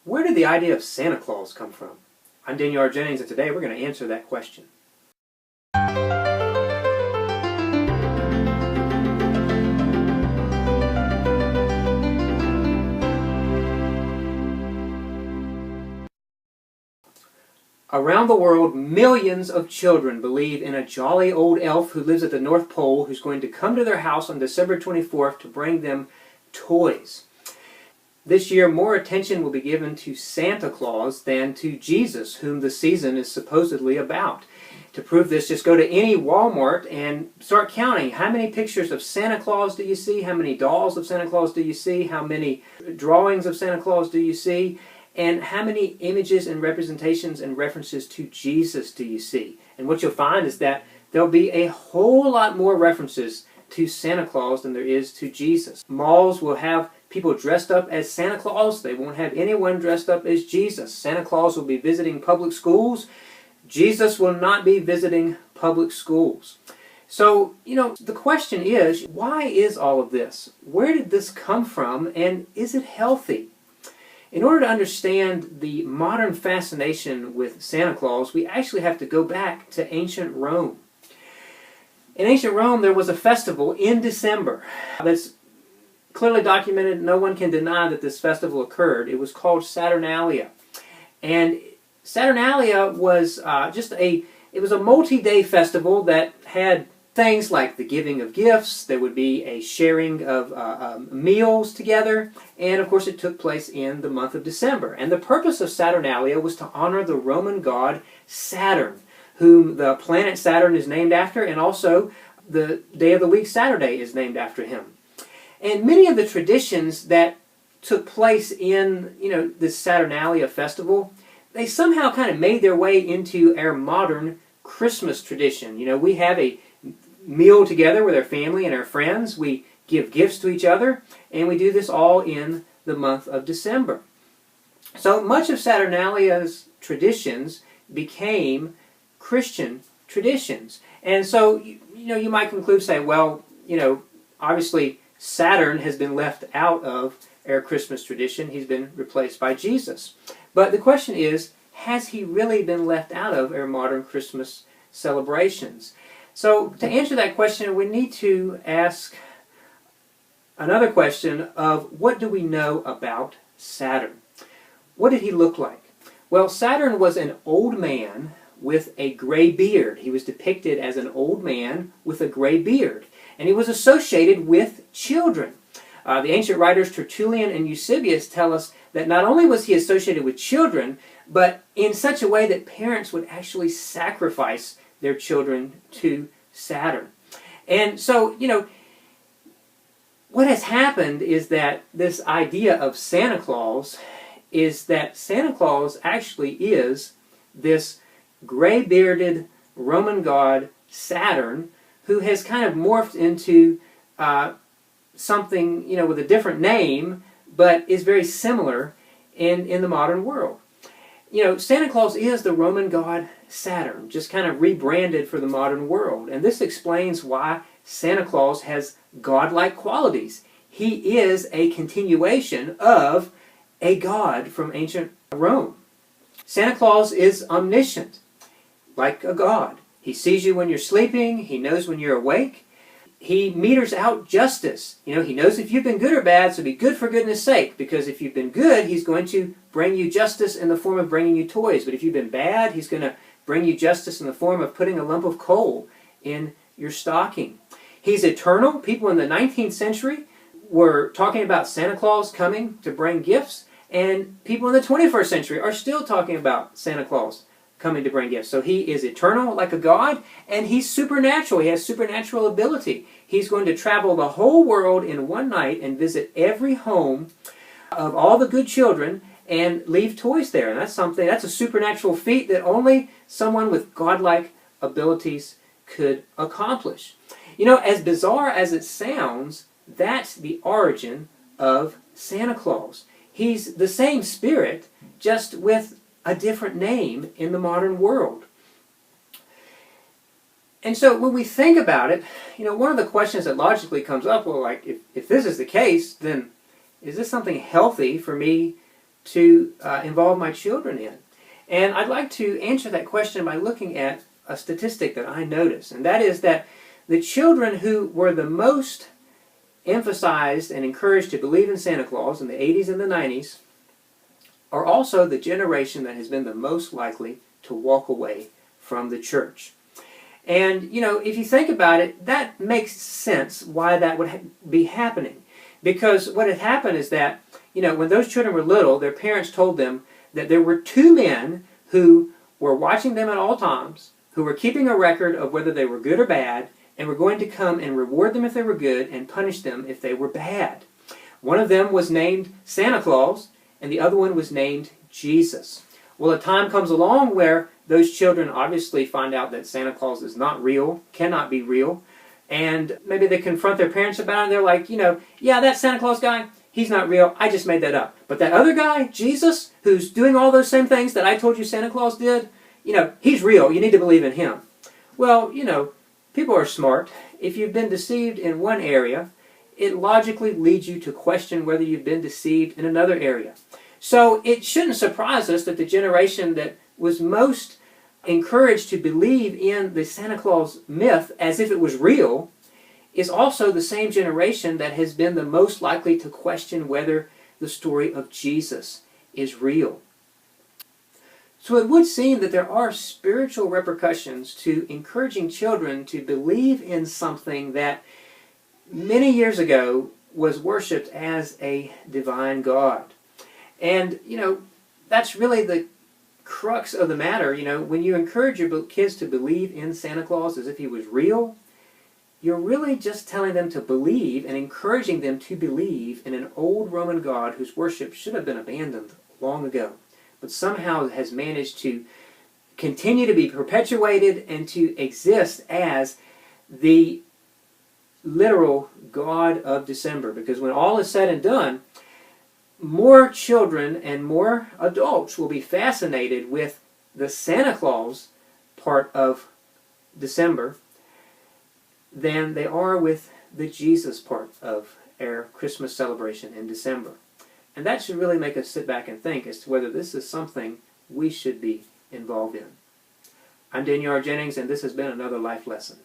Where did the idea of Santa Claus come from? I'm Daniel Jennings, and today we're going to answer that question. Around the world, millions of children believe in a jolly old elf who lives at the North Pole who's going to come to their house on December 24th to bring them toys. This year, more attention will be given to Santa Claus than to Jesus, whom the season is supposedly about. To prove this, just go to any Walmart and start counting. How many pictures of Santa Claus do you see? How many dolls of Santa Claus do you see? How many drawings of Santa Claus do you see? And how many images and representations and references to Jesus do you see? And what you'll find is that there'll be a whole lot more references to Santa Claus than there is to Jesus. Malls will have people dressed up as Santa Claus. They won't have anyone dressed up as Jesus. Santa Claus will be visiting public schools. Jesus will not be visiting public schools. So, the question is, why is all of this? Where did this come from, and is it healthy? In order to understand the modern fascination with Santa Claus, we actually have to go back to ancient Rome. In ancient Rome, there was a festival in December that's clearly documented. No one can deny that this festival occurred. It was called Saturnalia. And Saturnalia was it was a multi-day festival that had things like the giving of gifts. There would be a sharing of meals together, and of course it took place in the month of December. And the purpose of Saturnalia was to honor the Roman god Saturn, whom the planet Saturn is named after, and also the day of the week, Saturday, is named after him. And many of the traditions that took place in this Saturnalia festival, they somehow kind of made their way into our modern Christmas tradition. We have a meal together with our family and our friends. We give gifts to each other, and we do this all in the month of December. So much of Saturnalia's traditions became Christian traditions. And so, you might conclude, say, well, obviously Saturn has been left out of our Christmas tradition. He's been replaced by Jesus. But the question is, has he really been left out of our modern Christmas celebrations? So to answer that question, we need to ask another question of what do we know about Saturn? What did he look like? Well, Saturn was an old man with a gray beard. He was depicted as an old man with a gray beard. And he was associated with children. The ancient writers Tertullian and Eusebius tell us that not only was he associated with children, but in such a way that parents would actually sacrifice their children to Saturn. And so, what has happened is that this idea of Santa Claus is that Santa Claus actually is this gray-bearded Roman god Saturn who has kind of morphed into something, with a different name, but is very similar in the modern world. Santa Claus is the Roman god Saturn, just kind of rebranded for the modern world. And this explains why Santa Claus has godlike qualities. He is a continuation of a god from ancient Rome. Santa Claus is omniscient, like a god. He sees you when you're sleeping. He knows when you're awake. He meters out justice. He knows if you've been good or bad, so be good for goodness sake, because if you've been good, he's going to bring you justice in the form of bringing you toys. But if you've been bad, he's going to bring you justice in the form of putting a lump of coal in your stocking. He's eternal. People in the 19th century were talking about Santa Claus coming to bring gifts, and people in the 21st century are still talking about Santa Claus coming to bring gifts. So he is eternal like a god, and he's supernatural. He has supernatural ability. He's going to travel the whole world in one night and visit every home of all the good children and leave toys there. And that's a supernatural feat that only someone with godlike abilities could accomplish. As bizarre as it sounds, that's the origin of Santa Claus. He's the same spirit, just with a different name in the modern world. And so when we think about it, one of the questions that logically comes up, well, like, if this is the case, then is this something healthy for me to involve my children in? And I'd like to answer that question by looking at a statistic that I noticed, and that is that the children who were the most emphasized and encouraged to believe in Santa Claus in the 80s and the 90s are also the generation that has been the most likely to walk away from the church. And, you know, if you think about it, that makes sense why that would be happening. Because what had happened is that, you know, when those children were little, their parents told them that there were two men who were watching them at all times, who were keeping a record of whether they were good or bad, and were going to come and reward them if they were good and punish them if they were bad. One of them was named Santa Claus, and the other one was named Jesus. Well, a time comes along where those children obviously find out that Santa Claus is not real, cannot be real, and maybe they confront their parents about it, and they're like, you know, yeah, that Santa Claus guy, he's not real, I just made that up. But that other guy, Jesus, who's doing all those same things that I told you Santa Claus did, you know, he's real, you need to believe in him. Well, you know, people are smart. If you've been deceived in one area, it logically leads you to question whether you've been deceived in another area. So it shouldn't surprise us that the generation that was most encouraged to believe in the Santa Claus myth as if it was real is also the same generation that has been the most likely to question whether the story of Jesus is real. So it would seem that there are spiritual repercussions to encouraging children to believe in something that many years ago was worshipped as a divine God. And, you know, that's really the crux of the matter. You know, when you encourage your kids to believe in Santa Claus as if he was real, you're really just telling them to believe and encouraging them to believe in an old Roman god whose worship should have been abandoned long ago, but somehow has managed to continue to be perpetuated and to exist as the literal God of December. Because when all is said and done, more children and more adults will be fascinated with the Santa Claus part of December than they are with the Jesus part of our Christmas celebration in December. And that should really make us sit back and think as to whether this is something we should be involved in. I'm Daniel Jennings, and this has been another Life Lesson.